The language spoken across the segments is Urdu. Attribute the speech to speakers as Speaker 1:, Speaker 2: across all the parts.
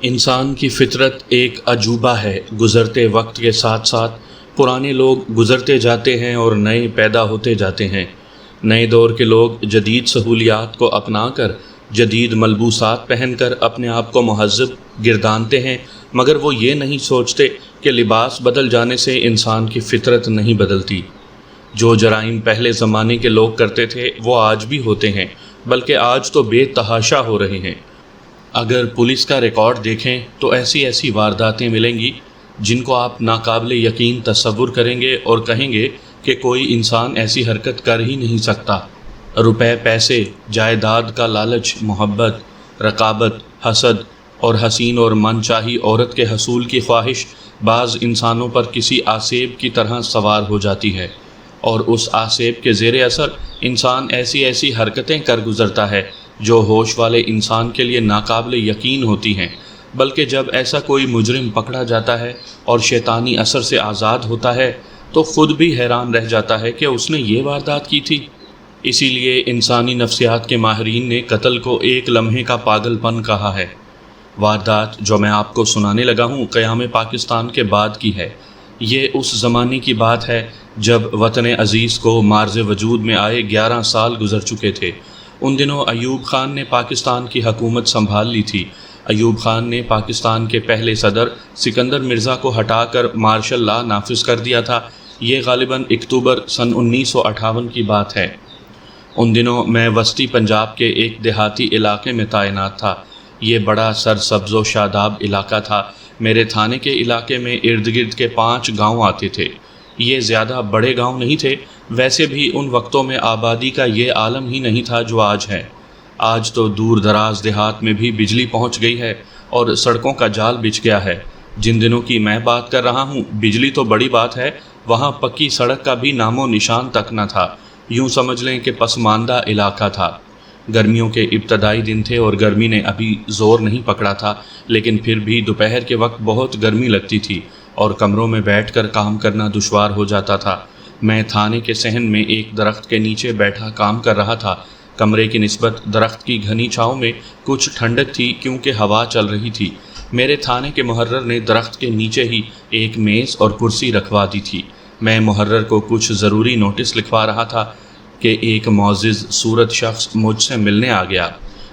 Speaker 1: انسان کی فطرت ایک عجوبہ ہے۔ گزرتے وقت کے ساتھ ساتھ پرانے لوگ گزرتے جاتے ہیں اور نئے پیدا ہوتے جاتے ہیں۔ نئے دور کے لوگ جدید سہولیات کو اپنا کر، جدید ملبوسات پہن کر اپنے آپ کو مہذب گردانتے ہیں، مگر وہ یہ نہیں سوچتے کہ لباس بدل جانے سے انسان کی فطرت نہیں بدلتی۔ جو جرائم پہلے زمانے کے لوگ کرتے تھے وہ آج بھی ہوتے ہیں، بلکہ آج تو بے تحاشا ہو رہے ہیں۔ اگر پولیس کا ریکارڈ دیکھیں تو ایسی وارداتیں ملیں گی جن کو آپ ناقابل یقین تصور کریں گے اور کہیں گے کہ کوئی انسان ایسی حرکت کر ہی نہیں سکتا۔ روپے، پیسے، جائیداد کا لالچ، محبت، رقابت، حسد اور حسین اور من چاہی عورت کے حصول کی خواہش بعض انسانوں پر کسی آسیب کی طرح سوار ہو جاتی ہے، اور اس آسیب کے زیر اثر انسان ایسی حرکتیں کر گزرتا ہے جو ہوش والے انسان کے لیے ناقابل یقین ہوتی ہیں۔ بلکہ جب ایسا کوئی مجرم پکڑا جاتا ہے اور شیطانی اثر سے آزاد ہوتا ہے تو خود بھی حیران رہ جاتا ہے کہ اس نے یہ واردات کی تھی۔ اسی لیے انسانی نفسیات کے ماہرین نے قتل کو ایک لمحے کا پاگل پن کہا ہے۔ واردات جو میں آپ کو سنانے لگا ہوں قیام پاکستان کے بعد کی ہے۔ یہ اس زمانے کی بات ہے جب وطن عزیز کو مارز وجود میں آئے 11 سال گزر چکے تھے۔ ان دنوں ایوب خان نے پاکستان کی حکومت سنبھال لی تھی۔ ایوب خان نے پاکستان کے پہلے صدر سکندر مرزا کو ہٹا کر مارشل لا نافذ کر دیا تھا۔ یہ غالباً اکتوبر سن 1958 کی بات ہے۔ ان دنوں میں وسطی پنجاب کے ایک دیہاتی علاقے میں تعینات تھا۔ یہ بڑا سرسبز و شاداب علاقہ تھا۔ میرے تھانے کے علاقے میں ارد گرد کے 5 گاؤں آتے تھے۔ یہ زیادہ بڑے گاؤں نہیں تھے، ویسے بھی ان وقتوں میں آبادی کا یہ عالم ہی نہیں تھا جو آج ہے۔ آج تو دور دراز دیہات میں بھی بجلی پہنچ گئی ہے اور سڑکوں کا جال بچھ گیا ہے۔ جن دنوں کی میں بات کر رہا ہوں بجلی تو بڑی بات ہے، وہاں پکی سڑک کا بھی نام و نشان تک نہ تھا۔ یوں سمجھ لیں کہ پسماندہ علاقہ تھا۔ گرمیوں کے ابتدائی دن تھے اور گرمی نے ابھی زور نہیں پکڑا تھا، لیکن پھر بھی دوپہر کے وقت بہت گرمی لگتی تھی اور کمروں میں بیٹھ کر کام کرنا دشوار ہو جاتا تھا۔ میں تھانے کے صحن میں ایک درخت کے نیچے بیٹھا کام کر رہا تھا۔ کمرے کی نسبت درخت کی گھنی چھاؤں میں کچھ ٹھنڈک تھی کیونکہ ہوا چل رہی تھی۔ میرے تھانے کے محرر نے درخت کے نیچے ہی ایک میز اور کرسی رکھوا دی تھی۔ میں محرر کو کچھ ضروری نوٹس لکھوا رہا تھا کہ ایک معزز صورت شخص مجھ سے ملنے آ گیا۔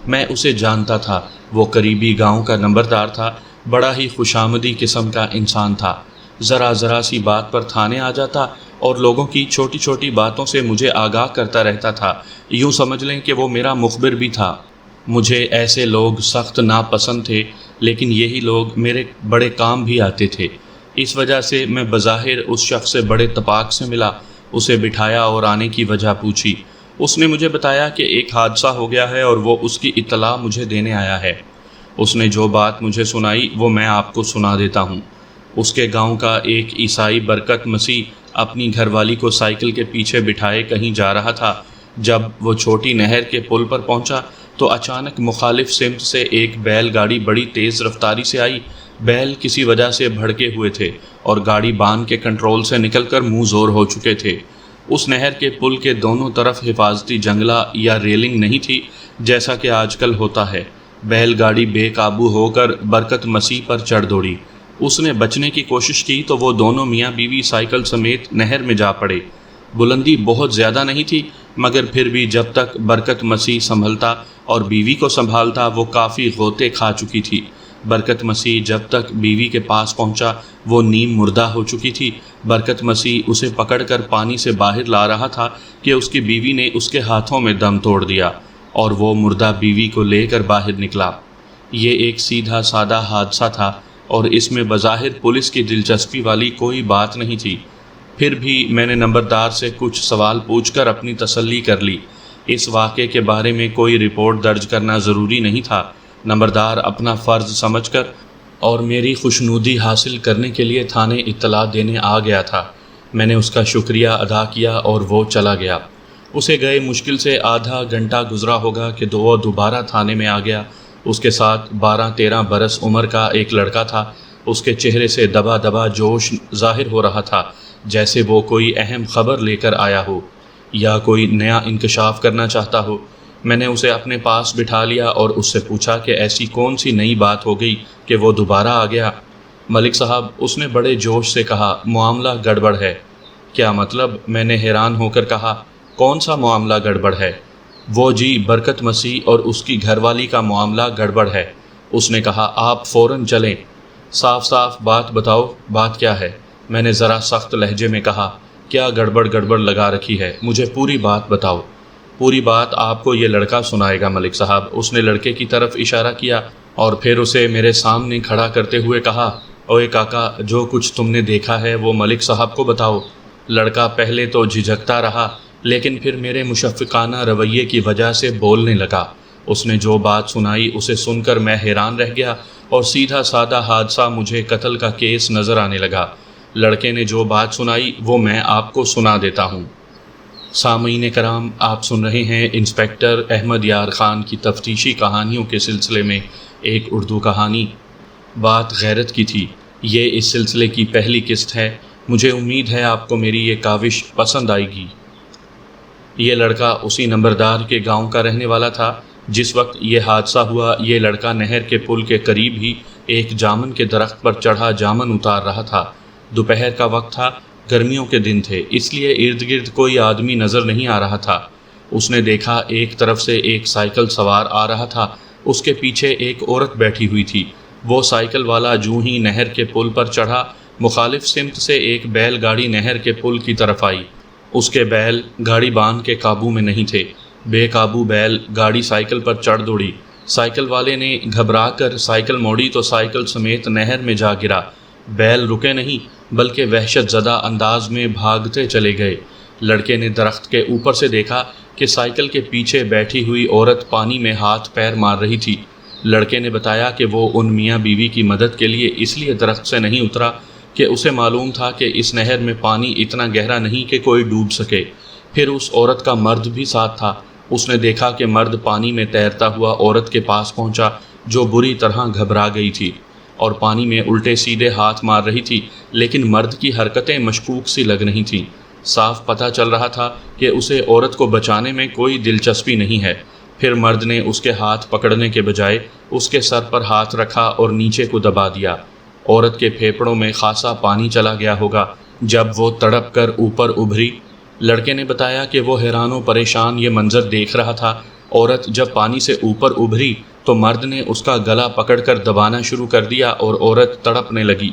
Speaker 1: میں اسے جانتا تھا، وہ قریبی گاؤں کا نمبردار تھا۔ بڑا ہی خوشامدی قسم کا انسان تھا۔ ذرا سی بات پر تھانے آ جاتا اور لوگوں کی چھوٹی باتوں سے مجھے آگاہ کرتا رہتا تھا۔ یوں سمجھ لیں کہ وہ میرا مخبر بھی تھا۔ مجھے ایسے لوگ سخت ناپسند تھے، لیکن یہی لوگ میرے بڑے کام بھی آتے تھے۔ اس وجہ سے میں بظاہر اس شخص سے بڑے اتفاق سے ملا، اسے بٹھایا اور آنے کی وجہ پوچھی۔ اس نے مجھے بتایا کہ ایک حادثہ ہو گیا ہے اور وہ اس کی اطلاع مجھے دینے آیا ہے۔ اس نے جو بات مجھے سنائی وہ میں آپ کو سنا دیتا ہوں۔ اس کے گاؤں کا ایک عیسائی برکت مسیح اپنی گھر والی کو سائیکل کے پیچھے بٹھائے کہیں جا رہا تھا۔ جب وہ چھوٹی نہر کے پل پر پہنچا تو اچانک مخالف سمت سے ایک بیل گاڑی بڑی تیز رفتاری سے آئی۔ بیل کسی وجہ سے بھڑکے ہوئے تھے اور گاڑی بان کے کنٹرول سے نکل کر منہ زور ہو چکے تھے۔ اس نہر کے پل کے دونوں طرف حفاظتی جنگلہ یا ریلنگ نہیں تھی جیسا کہ آج کل ہوتا ہے۔ بیل گاڑی بے قابو ہو کر برکت مسیح پر چڑھ دوڑی۔ اس نے بچنے کی کوشش کی تو وہ دونوں میاں بیوی سائیکل سمیت نہر میں جا پڑے۔ بلندی بہت زیادہ نہیں تھی، مگر پھر بھی جب تک برکت مسیح سنبھلتا اور بیوی کو سنبھالتا وہ کافی غوطے کھا چکی تھی۔ برکت مسیح جب تک بیوی کے پاس پہنچا وہ نیم مردہ ہو چکی تھی۔ برکت مسیح اسے پکڑ کر پانی سے باہر لا رہا تھا کہ اس کی بیوی نے اس کے ہاتھوں میں دم توڑ دیا اور وہ مردہ بیوی کو لے کر باہر نکلا۔ یہ ایک سیدھا سادہ حادثہ تھا اور اس میں بظاہر پولیس کی دلچسپی والی کوئی بات نہیں تھی۔ پھر بھی میں نے نمبردار سے کچھ سوال پوچھ کر اپنی تسلی کر لی۔ اس واقعے کے بارے میں کوئی رپورٹ درج کرنا ضروری نہیں تھا۔ نمبردار اپنا فرض سمجھ کر اور میری خوشنودی حاصل کرنے کے لیے تھانے اطلاع دینے آ گیا تھا۔ میں نے اس کا شکریہ ادا کیا اور وہ چلا گیا۔ اسے گئے مشکل سے آدھا گھنٹہ گزرا ہوگا کہ وہ دوبارہ تھانے میں آ گیا۔ اس کے ساتھ 12-13 برس عمر کا ایک لڑکا تھا۔ اس کے چہرے سے دبا جوش ظاہر ہو رہا تھا، جیسے وہ کوئی اہم خبر لے کر آیا ہو یا کوئی نیا انکشاف کرنا چاہتا ہو۔ میں نے اسے اپنے پاس بٹھا لیا اور اس سے پوچھا کہ ایسی کون سی نئی بات ہو گئی کہ وہ دوبارہ آ گیا؟ ملک صاحب، اس نے بڑے جوش سے کہا، معاملہ گڑبڑ ہے۔ کیا مطلب؟ میں نے حیران ہو کر کہا، کون سا معاملہ گڑبڑ ہے؟ وہ جی برکت مسیح اور اس کی گھر والی کا معاملہ گڑبڑ ہے۔ اس نے کہا، آپ فوراً چلیں۔ صاف صاف بات بتاؤ، بات کیا ہے؟ میں نے ذرا سخت لہجے میں کہا، کیا گڑبڑ گڑبڑ لگا رکھی ہے؟ مجھے پوری بات بتاؤ۔ پوری بات آپ کو یہ لڑکا سنائے گا ملک صاحب۔ اس نے لڑکے کی طرف اشارہ کیا اور پھر اسے میرے سامنے کھڑا کرتے ہوئے کہا، اوئے کاکا، جو کچھ تم نے دیکھا ہے وہ ملک صاحب کو بتاؤ۔ لڑکا پہلے تو جھجکتا رہا، لیکن پھر میرے مشفقانہ رویے کی وجہ سے بولنے لگا۔ اس نے جو بات سنائی اسے سن کر میں حیران رہ گیا اور سیدھا سادہ حادثہ مجھے قتل کا کیس نظر آنے لگا۔ لڑکے نے جو بات سنائی وہ میں آپ کو سنا دیتا ہوں۔ سامعین کرام، آپ سن رہے ہیں انسپکٹر احمد یار خان کی تفتیشی کہانیوں کے سلسلے میں ایک اردو کہانی، بات غیرت کی تھی۔ یہ اس سلسلے کی پہلی قسط ہے۔ مجھے امید ہے آپ کو میری یہ کاوش پسند آئے گی۔ یہ لڑکا اسی نمبردار کے گاؤں کا رہنے والا تھا۔ جس وقت یہ حادثہ ہوا، یہ لڑکا نہر کے پل کے قریب ہی ایک جامن کے درخت پر چڑھا جامن اتار رہا تھا۔ دوپہر کا وقت تھا، گرمیوں کے دن تھے، اس لیے ارد گرد کوئی آدمی نظر نہیں آ رہا تھا۔ اس نے دیکھا ایک طرف سے ایک سائیکل سوار آ رہا تھا، اس کے پیچھے ایک عورت بیٹھی ہوئی تھی۔ وہ سائیکل والا جوں ہی نہر کے پل پر چڑھا، مخالف سمت سے ایک بیل گاڑی نہر کے پل کی طرف آئی۔ اس کے بیل گاڑی بان کے قابو میں نہیں تھے۔ بے قابو بیل گاڑی سائیکل پر چڑھ دوڑی۔ سائیکل والے نے گھبرا کر سائیکل موڑی تو سائیکل سمیت نہر میں جا گرا۔ بیل رکے نہیں بلکہ وحشت زدہ انداز میں بھاگتے چلے گئے۔ لڑکے نے درخت کے اوپر سے دیکھا کہ سائیکل کے پیچھے بیٹھی ہوئی عورت پانی میں ہاتھ پیر مار رہی تھی۔ لڑکے نے بتایا کہ وہ ان میاں بیوی کی مدد کے لیے اس لیے درخت سے نہیں اترا کہ اسے معلوم تھا کہ اس نہر میں پانی اتنا گہرا نہیں کہ کوئی ڈوب سکے۔ پھر اس عورت کا مرد بھی ساتھ تھا۔ اس نے دیکھا کہ مرد پانی میں تیرتا ہوا عورت کے پاس پہنچا، جو بری طرح گھبرا گئی تھی اور پانی میں الٹے سیدھے ہاتھ مار رہی تھی، لیکن مرد کی حرکتیں مشکوک سی لگ رہی تھیں۔ صاف پتہ چل رہا تھا کہ اسے عورت کو بچانے میں کوئی دلچسپی نہیں ہے۔ پھر مرد نے اس کے ہاتھ پکڑنے کے بجائے اس کے سر پر ہاتھ رکھا اور نیچے کو دبا دیا۔ عورت کے پھیپھڑوں میں خاصا پانی چلا گیا ہوگا جب وہ تڑپ کر اوپر ابھری۔ لڑکے نے بتایا کہ وہ حیران و پریشان یہ منظر دیکھ رہا تھا۔ عورت جب پانی سے اوپر ابھری تو مرد نے اس کا گلا پکڑ کر دبانا شروع کر دیا اور عورت تڑپنے لگی۔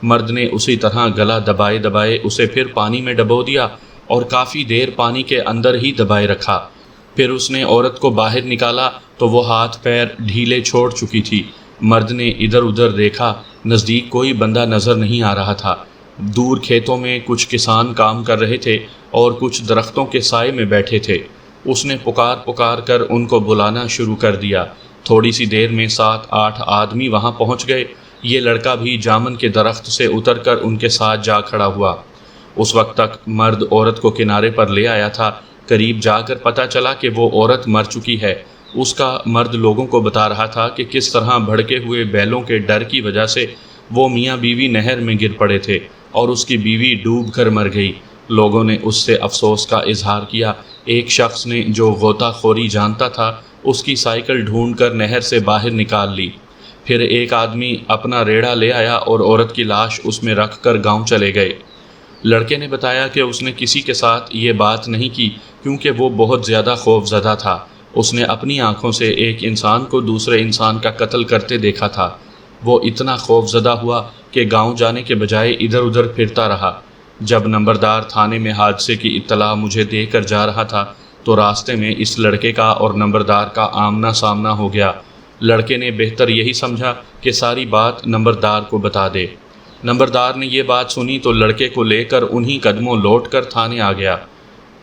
Speaker 1: مرد نے اسی طرح گلا دبائے دبائے اسے پھر پانی میں ڈبو دیا اور کافی دیر پانی کے اندر ہی دبائے رکھا۔ پھر اس نے عورت کو باہر نکالا تو وہ ہاتھ پیر ڈھیلے چھوڑ چکی تھی۔ مرد نے ادھر ادھر دیکھا، نزدیک کوئی بندہ نظر نہیں آ رہا تھا۔ دور کھیتوں میں کچھ کسان کام کر رہے تھے اور کچھ درختوں کے سائے میں بیٹھے تھے۔ اس نے پکار پکار کر ان کو بلانا شروع کر دیا۔ تھوڑی سی دیر میں 7-8 آدمی وہاں پہنچ گئے۔ یہ لڑکا بھی جامن کے درخت سے اتر کر ان کے ساتھ جا کھڑا ہوا۔ اس وقت تک مرد عورت کو کنارے پر لے آیا تھا۔ قریب جا کر پتہ چلا کہ وہ عورت مر چکی ہے۔ اس کا مرد لوگوں کو بتا رہا تھا کہ کس طرح بھڑکے ہوئے بیلوں کے ڈر کی وجہ سے وہ میاں بیوی نہر میں گر پڑے تھے اور اس کی بیوی ڈوب کر مر گئی۔ لوگوں نے اس سے افسوس کا اظہار کیا۔ ایک شخص نے جو غوطہ خوری جانتا تھا اس کی سائیکل ڈھونڈ کر نہر سے باہر نکال لی۔ پھر ایک آدمی اپنا ریڑھا لے آیا اور عورت کی لاش اس میں رکھ کر گاؤں چلے گئے۔ لڑکے نے بتایا کہ اس نے کسی کے ساتھ یہ بات نہیں کی کیونکہ وہ بہت زیادہ خوف زدہ تھا۔ اس نے اپنی آنکھوں سے ایک انسان کو دوسرے انسان کا قتل کرتے دیکھا تھا۔ وہ اتنا خوف زدہ ہوا کہ گاؤں جانے کے بجائے ادھر ادھر پھرتا رہا۔ جب نمبردار تھانے میں حادثے کی اطلاع مجھے دے کر جا رہا تھا تو راستے میں اس لڑکے کا اور نمبردار کا آمنا سامنا ہو گیا۔ لڑکے نے بہتر یہی سمجھا کہ ساری بات نمبردار کو بتا دے۔ نمبردار نے یہ بات سنی تو لڑکے کو لے کر انہی قدموں لوٹ کر تھانے آ گیا۔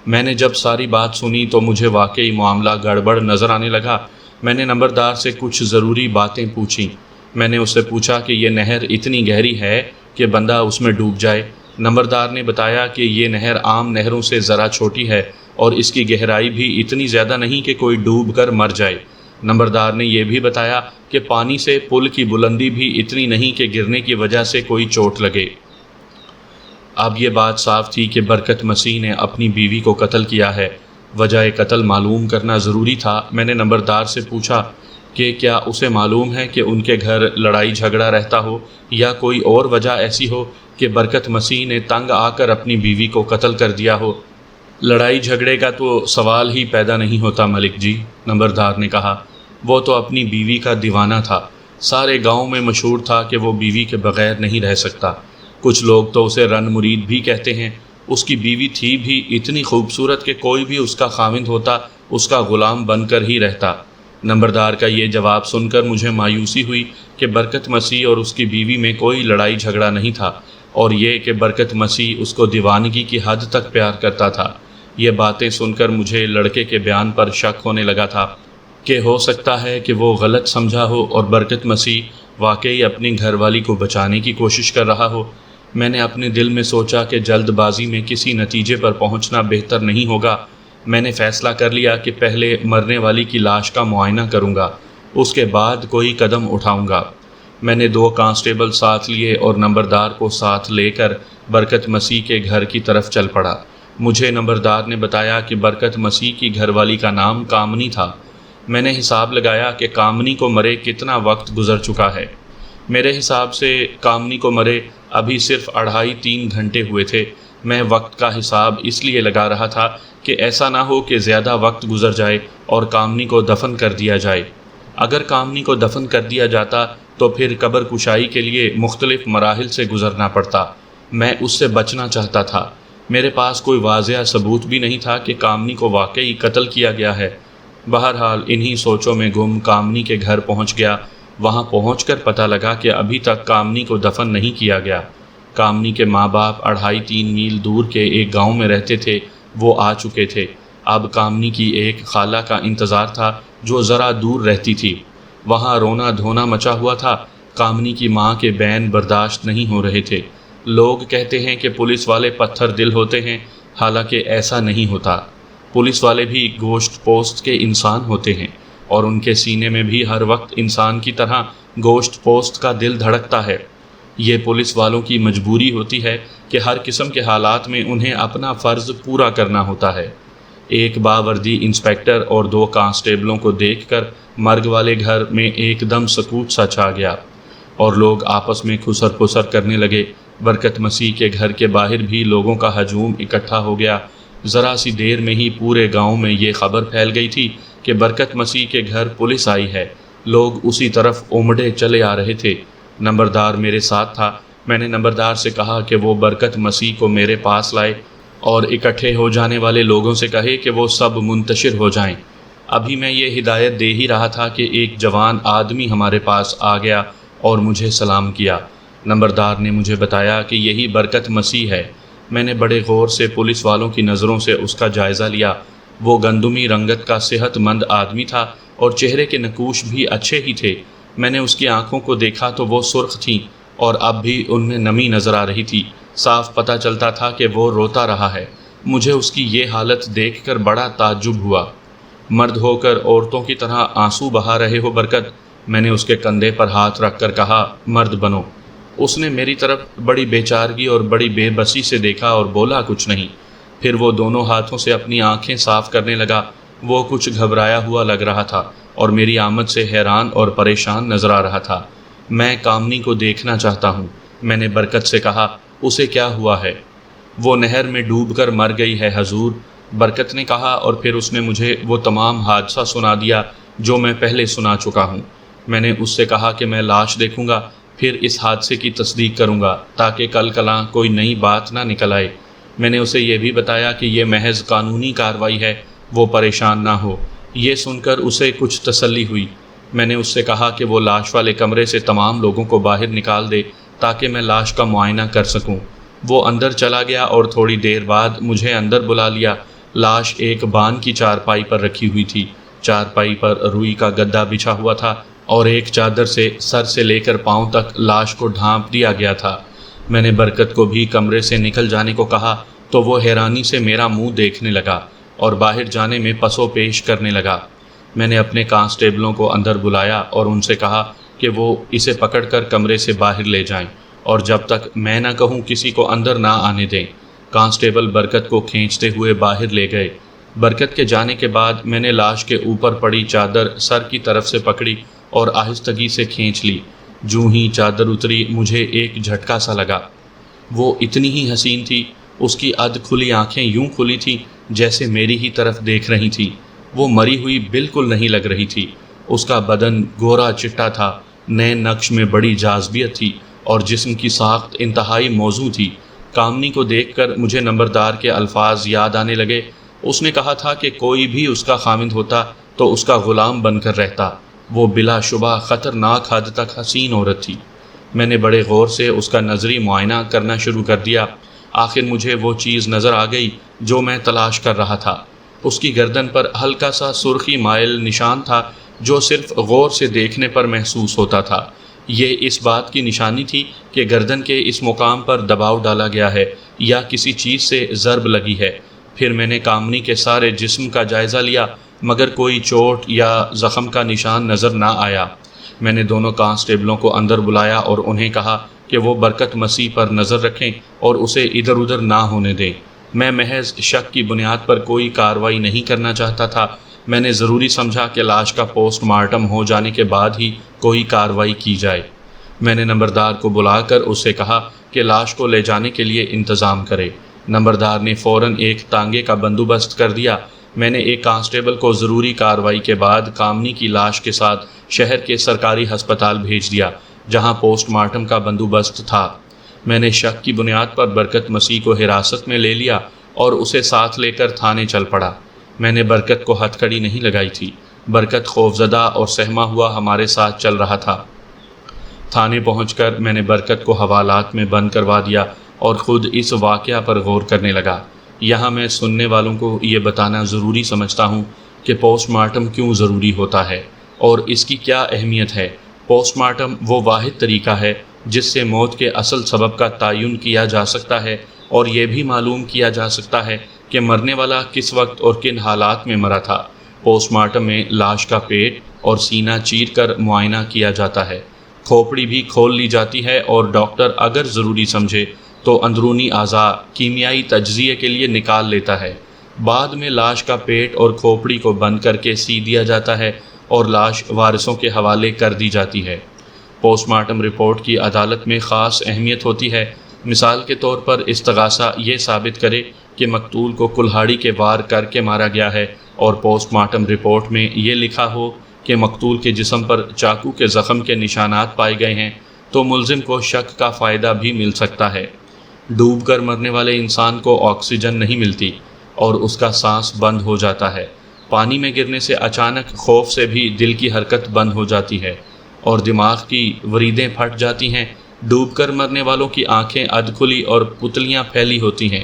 Speaker 1: میں نے جب ساری بات سنی تو مجھے واقعی معاملہ گڑبڑ نظر آنے لگا۔ میں نے نمبردار سے کچھ ضروری باتیں پوچھیں۔ میں نے اس سے پوچھا کہ یہ نہر اتنی گہری ہے کہ بندہ اس میں ڈوب جائے۔ نمبردار نے بتایا کہ یہ نہر عام نہروں سے ذرا چھوٹی ہے اور اس کی گہرائی بھی اتنی زیادہ نہیں کہ کوئی ڈوب کر مر جائے۔ نمبردار نے یہ بھی بتایا کہ پانی سے پل کی بلندی بھی اتنی نہیں کہ گرنے کی وجہ سے کوئی چوٹ لگے۔ اب یہ بات صاف تھی کہ برکت مسیح نے اپنی بیوی کو قتل کیا ہے۔ وجہ قتل معلوم کرنا ضروری تھا۔ میں نے نمبردار سے پوچھا کہ کیا اسے معلوم ہے کہ ان کے گھر لڑائی جھگڑا رہتا ہو یا کوئی اور وجہ ایسی ہو کہ برکت مسیح نے تنگ آ کر اپنی بیوی کو قتل کر دیا ہو؟ لڑائی جھگڑے کا تو سوال ہی پیدا نہیں ہوتا ملک جی، نمبردار نے کہا۔ وہ تو اپنی بیوی کا دیوانہ تھا، سارے گاؤں میں مشہور تھا کہ وہ بیوی کے بغیر نہیں رہ سکتا۔ کچھ لوگ تو اسے رن مرید بھی کہتے ہیں۔ اس کی بیوی تھی بھی اتنی خوبصورت کہ کوئی بھی اس کا خاوند ہوتا اس کا غلام بن کر ہی رہتا۔ نمبردار کا یہ جواب سن کر مجھے مایوسی ہوئی کہ برکت مسیح اور اس کی بیوی میں کوئی لڑائی جھگڑا نہیں تھا، اور یہ کہ برکت مسیح اس کو دیوانگی کی حد تک پیار کرتا تھا۔ یہ باتیں سن کر مجھے لڑکے کے بیان پر شک ہونے لگا تھا کہ ہو سکتا ہے کہ وہ غلط سمجھا ہو اور برکت مسیح واقعی اپنی گھر والی کو بچانے کی کوشش کر رہا ہو۔ میں نے اپنے دل میں سوچا کہ جلد بازی میں کسی نتیجے پر پہنچنا بہتر نہیں ہوگا۔ میں نے فیصلہ کر لیا کہ پہلے مرنے والی کی لاش کا معائنہ کروں گا، اس کے بعد کوئی قدم اٹھاؤں گا۔ میں نے 2 کانسٹیبل ساتھ لیے اور نمبردار کو ساتھ لے کر برکت مسیح کے گھر کی طرف چل پڑا۔ مجھے نمبردار نے بتایا کہ برکت مسیح کی گھر والی کا نام کامنی تھا۔ میں نے حساب لگایا کہ کامنی کو مرے کتنا وقت گزر چکا ہے۔ میرے حساب سے کامنی کو مرے ابھی صرف 2.5-3 گھنٹے ہوئے تھے۔ میں وقت کا حساب اس لیے لگا رہا تھا کہ ایسا نہ ہو کہ زیادہ وقت گزر جائے اور کامنی کو دفن کر دیا جائے۔ اگر کامنی کو دفن کر دیا جاتا تو پھر قبر کشائی کے لیے مختلف مراحل سے گزرنا پڑتا۔ میں اس سے بچنا چاہتا تھا۔ میرے پاس کوئی واضح ثبوت بھی نہیں تھا کہ کامنی کو واقعی قتل کیا گیا ہے۔ بہرحال انہی سوچوں میں گم کامنی کے گھر پہنچ گیا۔ وہاں پہنچ کر پتہ لگا کہ ابھی تک کامنی کو دفن نہیں کیا گیا۔ کامنی کے ماں باپ 2.5-3 میل دور کے ایک گاؤں میں رہتے تھے، وہ آ چکے تھے۔ اب کامنی کی ایک خالہ کا انتظار تھا جو ذرا دور رہتی تھی۔ وہاں رونا دھونا مچا ہوا تھا۔ کامنی کی ماں کے بین برداشت نہیں ہو رہے تھے۔ لوگ کہتے ہیں کہ پولیس والے پتھر دل ہوتے ہیں، حالانکہ ایسا نہیں ہوتا۔ پولیس والے بھی گوشت پوست کے انسان ہوتے ہیں، اور ان کے سینے میں بھی ہر وقت انسان کی طرح گوشت پوست کا دل دھڑکتا ہے۔ یہ پولیس والوں کی مجبوری ہوتی ہے کہ ہر قسم کے حالات میں انہیں اپنا فرض پورا کرنا ہوتا ہے۔ ایک باوردی انسپکٹر اور 2 کانسٹیبلوں کو دیکھ کر مرگ والے گھر میں ایک دم سکوت سا چھا گیا، اور لوگ آپس میں خسر پسر کرنے لگے۔ برکت مسیح کے گھر کے باہر بھی لوگوں کا ہجوم اکٹھا ہو گیا۔ ذرا سی دیر میں ہی پورے گاؤں میں یہ خبر پھیل گئی تھی کہ برکت مسیح کے گھر پولیس آئی ہے۔ لوگ اسی طرف امڑے چلے آ رہے تھے۔ نمبردار میرے ساتھ تھا۔ میں نے نمبردار سے کہا کہ وہ برکت مسیح کو میرے پاس لائے اور اکٹھے ہو جانے والے لوگوں سے کہے کہ وہ سب منتشر ہو جائیں۔ ابھی میں یہ ہدایت دے ہی رہا تھا کہ ایک جوان آدمی ہمارے پاس آ گیا اور مجھے سلام کیا۔ نمبردار نے مجھے بتایا کہ یہی برکت مسیح ہے۔ میں نے بڑے غور سے پولیس والوں کی نظروں سے اس کا جائزہ لیا۔ وہ گندمی رنگت کا صحت مند آدمی تھا اور چہرے کے نقوش بھی اچھے ہی تھے۔ میں نے اس کی آنکھوں کو دیکھا تو وہ سرخ تھیں اور اب بھی ان میں نمی نظر آ رہی تھی۔ صاف پتہ چلتا تھا کہ وہ روتا رہا ہے۔ مجھے اس کی یہ حالت دیکھ کر بڑا تعجب ہوا۔ مرد ہو کر عورتوں کی طرح آنسو بہا رہے ہو برکت؟ میں نے اس کے کندھے پر ہاتھ رکھ کر کہا، مرد بنو۔ اس نے میری طرف بڑی بے چارگی اور بڑی بے بسی سے دیکھا اور بولا کچھ نہیں۔ پھر وہ دونوں ہاتھوں سے اپنی آنکھیں صاف کرنے لگا۔ وہ کچھ گھبرایا ہوا لگ رہا تھا اور میری آمد سے حیران اور پریشان نظر آ رہا تھا۔ میں کامنی کو دیکھنا چاہتا ہوں، میں نے برکت سے کہا۔ اسے کیا ہوا ہے؟ وہ نہر میں ڈوب کر مر گئی ہے حضور، برکت نے کہا، اور پھر اس نے مجھے وہ تمام حادثہ سنا دیا جو میں پہلے سنا چکا ہوں۔ میں نے اس سے کہا کہ میں لاش دیکھوں گا، پھر اس حادثے کی تصدیق کروں گا تاکہ کل کلاں کوئی نئی بات نہ نکل آئے۔ میں نے اسے یہ بھی بتایا کہ یہ محض قانونی کارروائی ہے، وہ پریشان نہ ہو۔ یہ سن کر اسے کچھ تسلی ہوئی۔ میں نے اس سے کہا کہ وہ لاش والے کمرے سے تمام لوگوں کو باہر نکال دے تاکہ میں لاش کا معائنہ کر سکوں۔ وہ اندر چلا گیا اور تھوڑی دیر بعد مجھے اندر بلا لیا۔ لاش ایک بان کی چارپائی پر رکھی ہوئی تھی۔ چارپائی پر روئی کا گدا بچھا ہوا تھا اور ایک چادر سے سر سے لے کر پاؤں تک لاش کو ڈھانپ دیا گیا تھا۔ میں نے برکت کو بھی کمرے سے نکل جانے کو کہا تو وہ حیرانی سے میرا منہ دیکھنے لگا اور باہر جانے میں پسو پیش کرنے لگا۔ میں نے اپنے کانسٹیبلوں کو اندر بلایا اور ان سے کہا کہ وہ اسے پکڑ کر کمرے سے باہر لے جائیں اور جب تک میں نہ کہوں کسی کو اندر نہ آنے دیں۔ کانسٹیبل برکت کو کھینچتے ہوئے باہر لے گئے۔ برکت کے جانے کے بعد میں نے لاش کے اوپر پڑی چادر سر کی طرف سے پکڑی اور آہستگی سے کھینچ لی۔ جوں ہی چادر اتری مجھے ایک جھٹکا سا لگا۔ وہ اتنی ہی حسین تھی، اس کی ادھ کھلی آنکھیں یوں کھلی تھیں جیسے میری ہی طرف دیکھ رہی تھی۔ وہ مری ہوئی بالکل نہیں لگ رہی تھی۔ اس کا بدن گورا چٹا تھا، نئے نقش میں بڑی جاذبیت تھی اور جسم کی ساخت انتہائی موزوں تھی۔ کامنی کو دیکھ کر مجھے نمبردار کے الفاظ یاد آنے لگے۔ اس نے کہا تھا کہ کوئی بھی اس کا خامند ہوتا تو اس کا غلام بن کر رہتا۔ وہ بلا شبہ خطرناک حد تک حسین عورت تھی۔ میں نے بڑے غور سے اس کا نظری معائنہ کرنا شروع کر دیا۔ آخر مجھے وہ چیز نظر آ گئی جو میں تلاش کر رہا تھا۔ اس کی گردن پر ہلکا سا سرخی مائل نشان تھا جو صرف غور سے دیکھنے پر محسوس ہوتا تھا۔ یہ اس بات کی نشانی تھی کہ گردن کے اس مقام پر دباؤ ڈالا گیا ہے یا کسی چیز سے ضرب لگی ہے۔ پھر میں نے کامنی کے سارے جسم کا جائزہ لیا مگر کوئی چوٹ یا زخم کا نشان نظر نہ آیا۔ میں نے دونوں کانسٹیبلوں کو اندر بلایا اور انہیں کہا کہ وہ برکت مسیح پر نظر رکھیں اور اسے ادھر ادھر نہ ہونے دیں۔ میں محض شک کی بنیاد پر کوئی کارروائی نہیں کرنا چاہتا تھا۔ میں نے ضروری سمجھا کہ لاش کا پوسٹ مارٹم ہو جانے کے بعد ہی کوئی کارروائی کی جائے۔ میں نے نمبردار کو بلا کر اس سے کہا کہ لاش کو لے جانے کے لیے انتظام کرے۔ نمبردار نے فوراً ایک تانگے کا بندوبست کر دیا۔ میں نے ایک کانسٹیبل کو ضروری کارروائی کے بعد کامنی کی لاش کے ساتھ شہر کے سرکاری ہسپتال بھیج دیا جہاں پوسٹ مارٹم کا بندوبست تھا۔ میں نے شک کی بنیاد پر برکت مسیح کو حراست میں لے لیا اور اسے ساتھ لے کر تھانے چل پڑا۔ میں نے برکت کو ہتھکڑی نہیں لگائی تھی۔ برکت خوفزدہ اور سہما ہوا ہمارے ساتھ چل رہا تھا۔ تھانے پہنچ کر میں نے برکت کو حوالات میں بند کروا دیا اور خود اس واقعہ پر غور کرنے لگا۔ یہاں میں سننے والوں کو یہ بتانا ضروری سمجھتا ہوں کہ پوسٹ مارٹم کیوں ضروری ہوتا ہے اور اس کی کیا اہمیت ہے۔ پوسٹ مارٹم وہ واحد طریقہ ہے جس سے موت کے اصل سبب کا تعین کیا جا سکتا ہے اور یہ بھی معلوم کیا جا سکتا ہے کہ مرنے والا کس وقت اور کن حالات میں مرا تھا۔ پوسٹ مارٹم میں لاش کا پیٹ اور سینہ چیر کر معائنہ کیا جاتا ہے، کھوپڑی بھی کھول لی جاتی ہے اور ڈاکٹر اگر ضروری سمجھے تو اندرونی اعضاء کیمیائی تجزیے کے لیے نکال لیتا ہے۔ بعد میں لاش کا پیٹ اور کھوپڑی کو بند کر کے سی دیا جاتا ہے اور لاش وارثوں کے حوالے کر دی جاتی ہے۔ پوسٹ مارٹم رپورٹ کی عدالت میں خاص اہمیت ہوتی ہے۔ مثال کے طور پر استغاثہ یہ ثابت کرے کہ مقتول کو کلہاڑی کے وار کر کے مارا گیا ہے اور پوسٹ مارٹم رپورٹ میں یہ لکھا ہو کہ مقتول کے جسم پر چاقو کے زخم کے نشانات پائے گئے ہیں تو ملزم کو شک کا فائدہ بھی مل سکتا ہے۔ ڈوب کر مرنے والے انسان کو آکسیجن نہیں ملتی اور اس کا سانس بند ہو جاتا ہے۔ پانی میں گرنے سے اچانک خوف سے بھی دل کی حرکت بند ہو جاتی ہے اور دماغ کی وریدیں پھٹ جاتی ہیں۔ ڈوب کر مرنے والوں کی آنکھیں ادھ کھلی اور پتلیاں پھیلی ہوتی ہیں،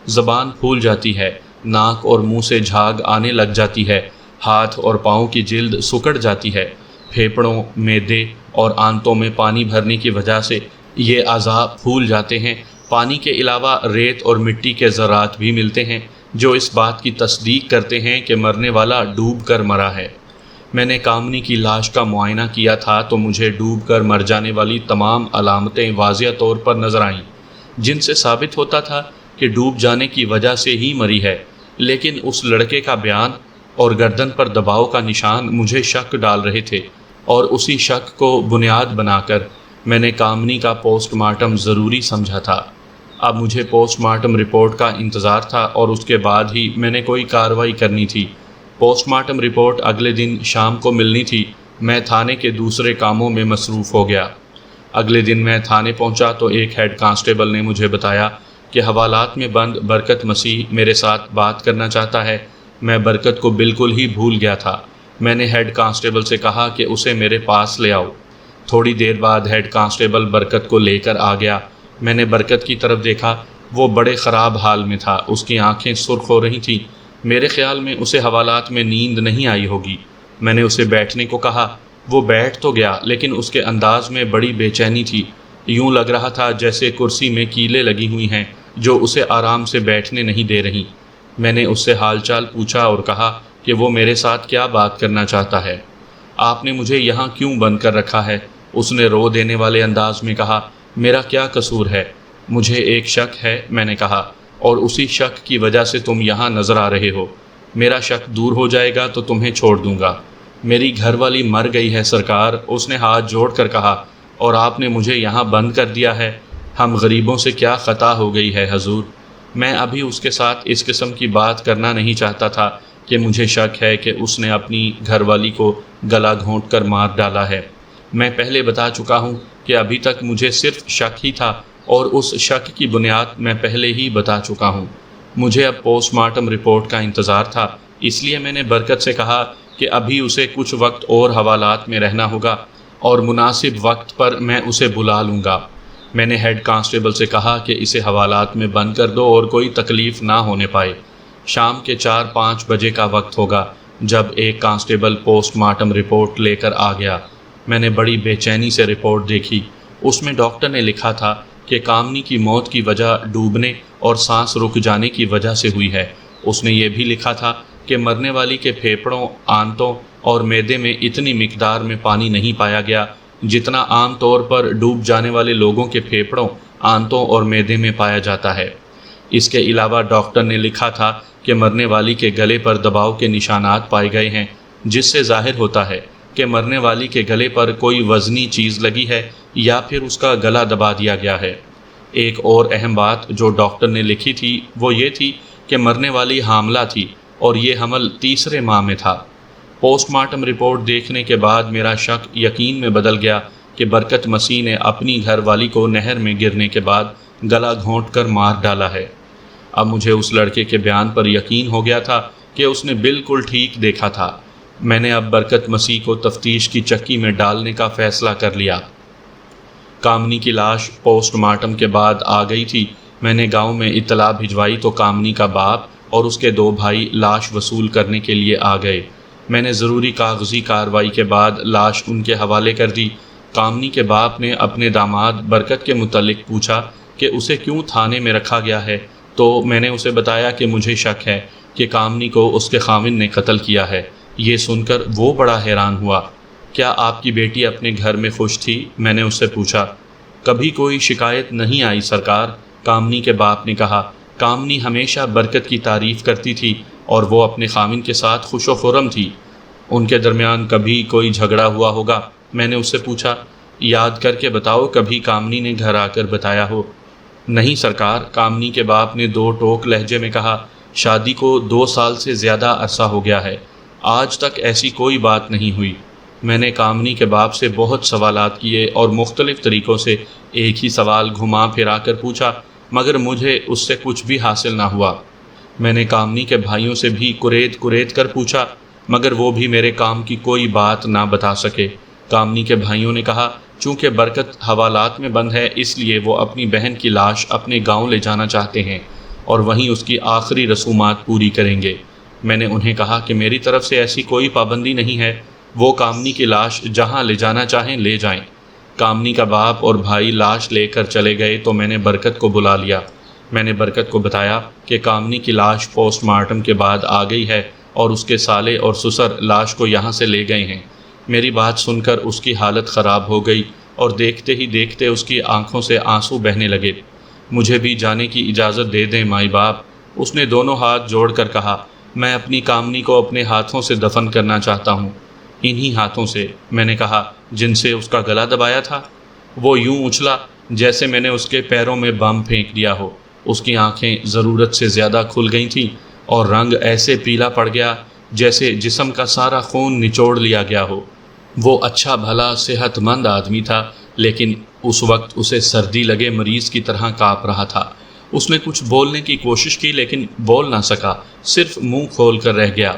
Speaker 1: زبان پھول جاتی ہے، ناک اور منہ سے جھاگ آنے لگ جاتی ہے، ہاتھ اور پاؤں کی جلد سکڑ جاتی ہے۔ پھیپھڑوں، معدے اور آنتوں میں پانی بھرنے کی وجہ سے یہ اعضاء پھول جاتے ہیں۔ پانی کے علاوہ ریت اور مٹی کے ذرات بھی ملتے ہیں جو اس بات کی تصدیق کرتے ہیں کہ مرنے والا ڈوب کر مرا ہے۔ میں نے کامنی کی لاش کا معائنہ کیا تھا تو مجھے ڈوب کر مر جانے والی تمام علامتیں واضح طور پر نظر آئیں جن سے ثابت ہوتا تھا کہ ڈوب جانے کی وجہ سے ہی مری ہے، لیکن اس لڑکے کا بیان اور گردن پر دباؤ کا نشان مجھے شک ڈال رہے تھے اور اسی شک کو بنیاد بنا کر میں نے کامنی کا پوسٹ مارٹم ضروری سمجھا تھا۔ اب مجھے پوسٹ مارٹم رپورٹ کا انتظار تھا اور اس کے بعد ہی میں نے کوئی کارروائی کرنی تھی۔ پوسٹ مارٹم رپورٹ اگلے دن شام کو ملنی تھی۔ میں تھانے کے دوسرے کاموں میں مصروف ہو گیا۔ اگلے دن میں تھانے پہنچا تو ایک ہیڈ کانسٹیبل نے مجھے بتایا کہ حوالات میں بند برکت مسیح میرے ساتھ بات کرنا چاہتا ہے۔ میں برکت کو بالکل ہی بھول گیا تھا۔ میں نے ہیڈ کانسٹیبل سے کہا کہ اسے میرے پاس لے آؤ۔ تھوڑی دیر بعد ہیڈ کانسٹیبل برکت کو لے کر آ گیا۔ میں نے برکت کی طرف دیکھا، وہ بڑے خراب حال میں تھا، اس کی آنکھیں سرخ ہو رہی تھیں۔ میرے خیال میں اسے حوالات میں نیند نہیں آئی ہوگی۔ میں نے اسے بیٹھنے کو کہا، وہ بیٹھ تو گیا لیکن اس کے انداز میں بڑی بے چینی تھی، یوں لگ رہا تھا جیسے کرسی میں کیلیں لگی ہوئی ہیں جو اسے آرام سے بیٹھنے نہیں دے رہی۔ میں نے اس سے حال چال پوچھا اور کہا کہ وہ میرے ساتھ کیا بات کرنا چاہتا ہے۔ آپ نے مجھے یہاں کیوں بند کر رکھا ہے؟ اس نے رو دینے والے انداز میں کہا، میرا کیا قصور ہے؟ مجھے ایک شک ہے، میں نے کہا، اور اسی شک کی وجہ سے تم یہاں نظر آ رہے ہو۔ میرا شک دور ہو جائے گا تو تمہیں چھوڑ دوں گا۔ میری گھر والی مر گئی ہے سرکار، اس نے ہاتھ جوڑ کر کہا، اور آپ نے مجھے یہاں بند کر دیا ہے۔ ہم غریبوں سے کیا خطا ہو گئی ہے حضور۔ میں ابھی اس کے ساتھ اس قسم کی بات کرنا نہیں چاہتا تھا کہ مجھے شک ہے کہ اس نے اپنی گھر والی کو گلا گھونٹ کر مار ڈالا ہے۔ میں پہلے بتا چکا ہوں کہ ابھی تک مجھے صرف شک ہی تھا، اور اس شک کی بنیاد میں پہلے ہی بتا چکا ہوں۔ مجھے اب پوسٹ مارٹم رپورٹ کا انتظار تھا، اس لیے میں نے برکت سے کہا کہ ابھی اسے کچھ وقت اور حوالات میں رہنا ہوگا، اور مناسب وقت پر میں اسے بلا لوں گا۔ میں نے ہیڈ کانسٹیبل سے کہا کہ اسے حوالات میں بند کر دو اور کوئی تکلیف نہ ہونے پائے۔ شام کے 4-5 بجے کا وقت ہوگا جب ایک کانسٹیبل پوسٹ مارٹم رپورٹ لے کر آ گیا۔ میں نے بڑی بے چینی سے رپورٹ دیکھی۔ اس میں ڈاکٹر نے لکھا تھا کہ کامنی کی موت کی وجہ ڈوبنے اور سانس رک جانے کی وجہ سے ہوئی ہے۔ اس نے یہ بھی لکھا تھا کہ مرنے والی کے پھیپھڑوں، آنتوں اور معدے میں اتنی مقدار میں پانی نہیں پایا گیا جتنا عام طور پر ڈوب جانے والے لوگوں کے پھیپھڑوں، آنتوں اور معدے میں پایا جاتا ہے۔ اس کے علاوہ ڈاکٹر نے لکھا تھا کہ مرنے والی کے گلے پر دباؤ کے نشانات پائے گئے ہیں، جس سے ظاہر ہوتا ہے کہ مرنے والی کے گلے پر کوئی وزنی چیز لگی ہے یا پھر اس کا گلا دبا دیا گیا ہے۔ ایک اور اہم بات جو ڈاکٹر نے لکھی تھی وہ یہ تھی کہ مرنے والی حاملہ تھی اور یہ حمل 3 ماہ میں تھا۔ پوسٹ مارٹم رپورٹ دیکھنے کے بعد میرا شک یقین میں بدل گیا کہ برکت مسیح نے اپنی گھر والی کو نہر میں گرنے کے بعد گلا گھونٹ کر مار ڈالا ہے۔ اب مجھے اس لڑکے کے بیان پر یقین ہو گیا تھا کہ اس نے بالکل ٹھیک دیکھا تھا۔ میں نے اب برکت مسیح کو تفتیش کی چکی میں ڈالنے کا فیصلہ کر لیا۔ کامنی کی لاش پوسٹ مارٹم کے بعد آ گئی تھی۔ میں نے گاؤں میں اطلاع بھجوائی تو کامنی کا باپ اور اس کے 2 بھائی لاش وصول کرنے کے لیے آ گئے۔ میں نے ضروری کاغذی کارروائی کے بعد لاش ان کے حوالے کر دی۔ کامنی کے باپ نے اپنے داماد برکت کے متعلق پوچھا کہ اسے کیوں تھانے میں رکھا گیا ہے، تو میں نے اسے بتایا کہ مجھے شک ہے کہ کامنی کو اس کے خاوند نے قتل کیا ہے۔ یہ سن کر وہ بڑا حیران ہوا۔ کیا آپ کی بیٹی اپنے گھر میں خوش تھی؟ میں نے اس سے پوچھا۔ کبھی کوئی شکایت نہیں آئی سرکار، کامنی کے باپ نے کہا۔ کامنی ہمیشہ برکت کی تعریف کرتی تھی اور وہ اپنے خاوند کے ساتھ خوش و خرم تھی۔ ان کے درمیان کبھی کوئی جھگڑا ہوا ہوگا؟ میں نے اس سے پوچھا۔ یاد کر کے بتاؤ کبھی کامنی نے گھر آ کر بتایا ہو؟ نہیں سرکار، کامنی کے باپ نے 2 ٹوک لہجے میں کہا۔ شادی کو 2 سال سے زیادہ عرصہ ہو گیا ہے، آج تک ایسی کوئی بات نہیں ہوئی۔ میں نے کامنی کے باپ سے بہت سوالات کیے اور مختلف طریقوں سے ایک ہی سوال گھما پھرا کر پوچھا، مگر مجھے اس سے کچھ بھی حاصل نہ ہوا۔ میں نے کامنی کے بھائیوں سے بھی کریت کر پوچھا، مگر وہ بھی میرے کام کی کوئی بات نہ بتا سکے۔ کامنی کے بھائیوں نے کہا چونکہ برکت حوالات میں بند ہے اس لیے وہ اپنی بہن کی لاش اپنے گاؤں لے جانا چاہتے ہیں اور وہیں اس کی آخری رسومات پوری کریں گے۔ میں نے انہیں کہا کہ میری طرف سے ایسی کوئی پابندی نہیں ہے، وہ کامنی کی لاش جہاں لے جانا چاہیں لے جائیں۔ کامنی کا باپ اور بھائی لاش لے کر چلے گئے تو میں نے برکت کو بلا لیا۔ میں نے برکت کو بتایا کہ کامنی کی لاش پوسٹ مارٹم کے بعد آ گئی ہے اور اس کے سالے اور سسر لاش کو یہاں سے لے گئے ہیں۔ میری بات سن کر اس کی حالت خراب ہو گئی اور دیکھتے ہی دیکھتے اس کی آنکھوں سے آنسو بہنے لگے۔ مجھے بھی جانے کی اجازت دے دیں مائی باپ، اس نے دونوں ہاتھ جوڑ کر کہا۔ میں اپنی کامنی کو اپنے ہاتھوں سے دفن کرنا چاہتا ہوں، انہی ہاتھوں سے، میں نے کہا، جن سے اس کا گلا دبایا تھا۔ وہ یوں اچھلا جیسے میں نے اس کے پیروں میں بم پھینک دیا ہو۔ اس کی آنکھیں ضرورت سے زیادہ کھل گئی تھیں اور رنگ ایسے پیلا پڑ گیا جیسے جسم کا سارا خون نچوڑ لیا گیا ہو۔ وہ اچھا بھلا صحت مند آدمی تھا، لیکن اس وقت اسے سردی لگے مریض کی طرح کانپ رہا تھا۔ اس نے کچھ بولنے کی کوشش کی لیکن بول نہ سکا، صرف منہ کھول کر رہ گیا۔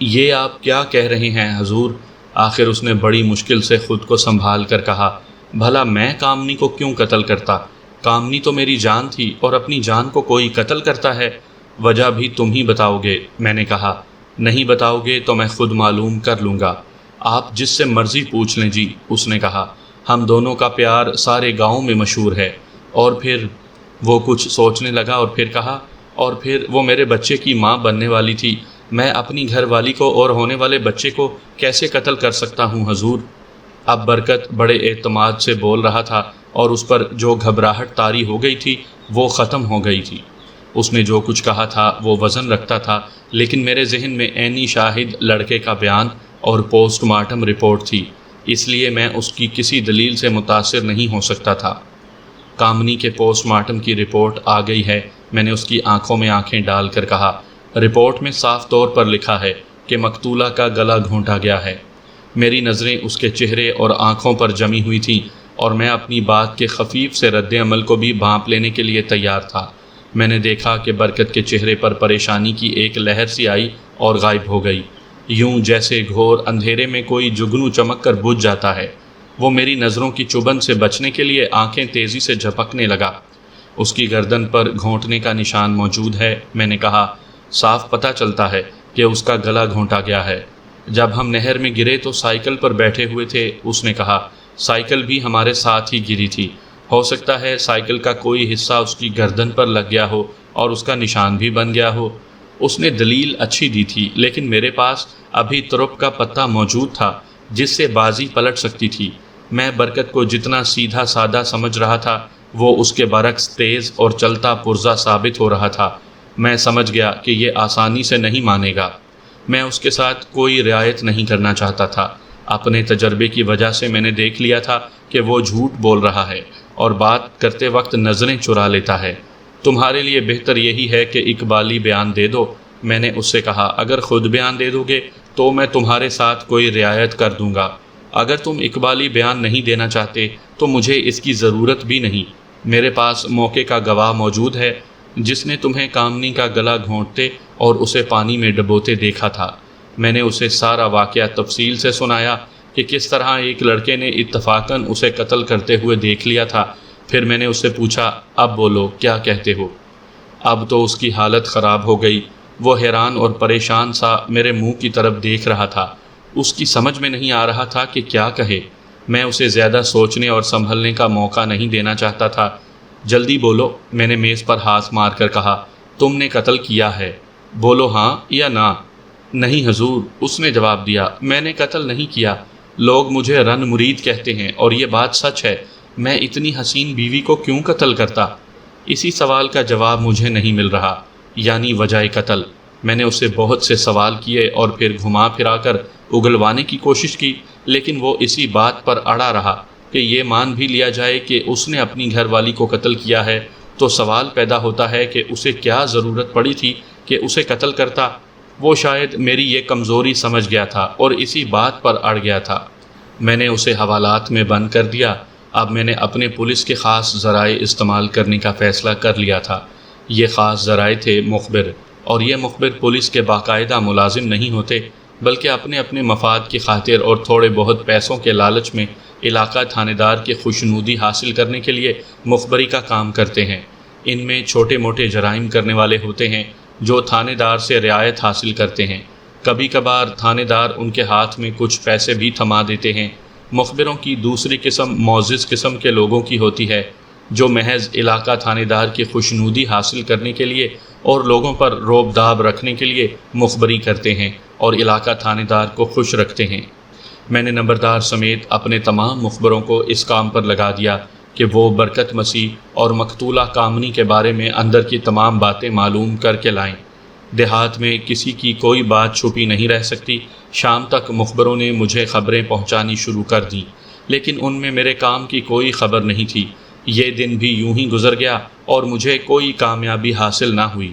Speaker 1: یہ آپ کیا کہہ رہے ہیں حضور؟ آخر اس نے بڑی مشکل سے خود کو سنبھال کر کہا، بھلا میں کامنی کو کیوں قتل کرتا؟ کامنی تو میری جان تھی اور اپنی جان کو کوئی قتل کرتا ہے؟ وجہ بھی تم ہی بتاؤ گے، میں نے کہا۔ نہیں بتاؤ گے تو میں خود معلوم کر لوں گا، آپ جس سے مرضی پوچھ لیں جی، اس نے کہا۔ ہم دونوں کا پیار سارے گاؤں میں مشہور ہے۔ اور پھر وہ کچھ سوچنے لگا اور پھر کہا، اور پھر وہ میرے بچے کی ماں بننے والی تھی، میں اپنی گھر والی کو اور ہونے والے بچے کو کیسے قتل کر سکتا ہوں حضور؟ اب برکت بڑے اعتماد سے بول رہا تھا اور اس پر جو گھبراہٹ طاری ہو گئی تھی وہ ختم ہو گئی تھی۔ اس نے جو کچھ کہا تھا وہ وزن رکھتا تھا، لیکن میرے ذہن میں عینی شاہد لڑکے کا بیان اور پوسٹ مارٹم رپورٹ تھی، اس لیے میں اس کی کسی دلیل سے متاثر نہیں ہو سکتا تھا۔ کامنی کے پوسٹ مارٹم کی رپورٹ آ گئی ہے، میں نے اس کی آنکھوں میں آنکھیں ڈال کر کہا۔ رپورٹ میں صاف طور پر لکھا ہے کہ مقتولہ کا گلا گھونٹا گیا ہے۔ میری نظریں اس کے چہرے اور آنکھوں پر جمی ہوئی تھیں اور میں اپنی بات کے خفیف سے رد عمل کو بھی بھانپ لینے کے لیے تیار تھا۔ میں نے دیکھا کہ برکت کے چہرے پر پریشانی کی ایک لہر سی آئی اور غائب ہو گئی، یوں جیسے گھور اندھیرے میں کوئی جگنو چمک کر بجھ جاتا ہے۔ وہ میری نظروں کی چبھن سے بچنے کے لیے آنکھیں تیزی سے جھپکنے لگا۔ اس کی گردن پر گھونٹنے کا نشان موجود ہے، میں نے کہا۔ صاف پتہ چلتا ہے کہ اس کا گلا گھونٹا گیا ہے۔ جب ہم نہر میں گرے تو سائیکل پر بیٹھے ہوئے تھے، اس نے کہا۔ سائیکل بھی ہمارے ساتھ ہی گری تھی، ہو سکتا ہے سائیکل کا کوئی حصہ اس کی گردن پر لگ گیا ہو اور اس کا نشان بھی بن گیا ہو۔ اس نے دلیل اچھی دی تھی، لیکن میرے پاس ابھی ترپ کا پتہ موجود تھا جس سے بازی پلٹ سکتی تھی۔ میں برکت کو جتنا سیدھا سادہ سمجھ رہا تھا وہ اس کے برعکس تیز اور چلتا پرزہ ثابت ہو رہا تھا۔ میں سمجھ گیا کہ یہ آسانی سے نہیں مانے گا۔ میں اس کے ساتھ کوئی رعایت نہیں کرنا چاہتا تھا۔ اپنے تجربے کی وجہ سے میں نے دیکھ لیا تھا کہ وہ جھوٹ بول رہا ہے اور بات کرتے وقت نظریں چرا لیتا ہے۔ تمہارے لیے بہتر یہی ہے کہ اقبالی بیان دے دو، میں نے اس سے کہا۔ اگر خود بیان دے دو گے تو میں تمہارے ساتھ کوئی رعایت کر دوں گا۔ اگر تم اقبالی بیان نہیں دینا چاہتے تو مجھے اس کی ضرورت بھی نہیں۔ میرے پاس موقع کا گواہ موجود ہے جس نے تمہیں کامنی کا گلا گھونٹتے اور اسے پانی میں ڈبوتے دیکھا تھا۔ میں نے اسے سارا واقعہ تفصیل سے سنایا کہ کس طرح ایک لڑکے نے اتفاقاً اسے قتل کرتے ہوئے دیکھ لیا تھا۔ پھر میں نے اس سے پوچھا، اب بولو کیا کہتے ہو؟ اب تو اس کی حالت خراب ہو گئی۔ وہ حیران اور پریشان سا میرے منہ کی طرف دیکھ رہا تھا۔ اس کی سمجھ میں نہیں آ رہا تھا کہ کیا کہے۔ میں اسے زیادہ سوچنے اور سنبھلنے کا موقع نہیں دینا چاہتا تھا۔ جلدی بولو، میں نے میز پر ہاتھ مار کر کہا۔ تم نے قتل کیا ہے، بولو ہاں یا نہ۔ نہیں حضور، اس نے جواب دیا، میں نے قتل نہیں کیا۔ لوگ مجھے رن مرید کہتے ہیں اور یہ بات سچ ہے۔ میں اتنی حسین بیوی کو کیوں قتل کرتا؟ اسی سوال کا جواب مجھے نہیں مل رہا، یعنی وجہ قتل۔ میں نے اسے بہت سے سوال کیے اور پھر گھما پھرا کر اگلوانے کی کوشش کی، لیکن وہ اسی بات پر اڑا رہا کہ یہ مان بھی لیا جائے کہ اس نے اپنی گھر والی کو قتل کیا ہے تو سوال پیدا ہوتا ہے کہ اسے کیا ضرورت پڑی تھی کہ اسے قتل کرتا۔ وہ شاید میری یہ کمزوری سمجھ گیا تھا اور اسی بات پر اڑ گیا تھا۔ میں نے اسے حوالات میں بند کر دیا۔ اب میں نے اپنے پولیس کے خاص ذرائع استعمال کرنے کا فیصلہ کر لیا تھا۔ یہ خاص ذرائع تھے مخبر، اور یہ مخبر پولیس کے باقاعدہ ملازم نہیں ہوتے، بلکہ اپنے اپنے مفاد کی خاطر اور تھوڑے بہت پیسوں کے لالچ میں علاقہ تھانے دار کی خوشنودی حاصل کرنے کے لیے مخبری کا کام کرتے ہیں۔ ان میں چھوٹے موٹے جرائم کرنے والے ہوتے ہیں جو تھانے دار سے رعایت حاصل کرتے ہیں۔ کبھی کبھار تھانے دار ان کے ہاتھ میں کچھ پیسے بھی تھما دیتے ہیں۔ مخبروں کی دوسری قسم معزز قسم کے لوگوں کی ہوتی ہے جو محض علاقہ تھانے دار کی خوشنودی حاصل کرنے کے لیے اور لوگوں پر روب داب رکھنے کے لیے مخبری کرتے ہیں اور علاقہ تھانے دار کو خوش رکھتے ہیں۔ میں نے نمبردار سمیت اپنے تمام مخبروں کو اس کام پر لگا دیا کہ وہ برکت مسیح اور مقتولہ کامنی کے بارے میں اندر کی تمام باتیں معلوم کر کے لائیں۔ دیہات میں کسی کی کوئی بات چھپی نہیں رہ سکتی۔ شام تک مخبروں نے مجھے خبریں پہنچانی شروع کر دیں، لیکن ان میں میرے کام کی کوئی خبر نہیں تھی۔ یہ دن بھی یوں ہی گزر گیا اور مجھے کوئی کامیابی حاصل نہ ہوئی۔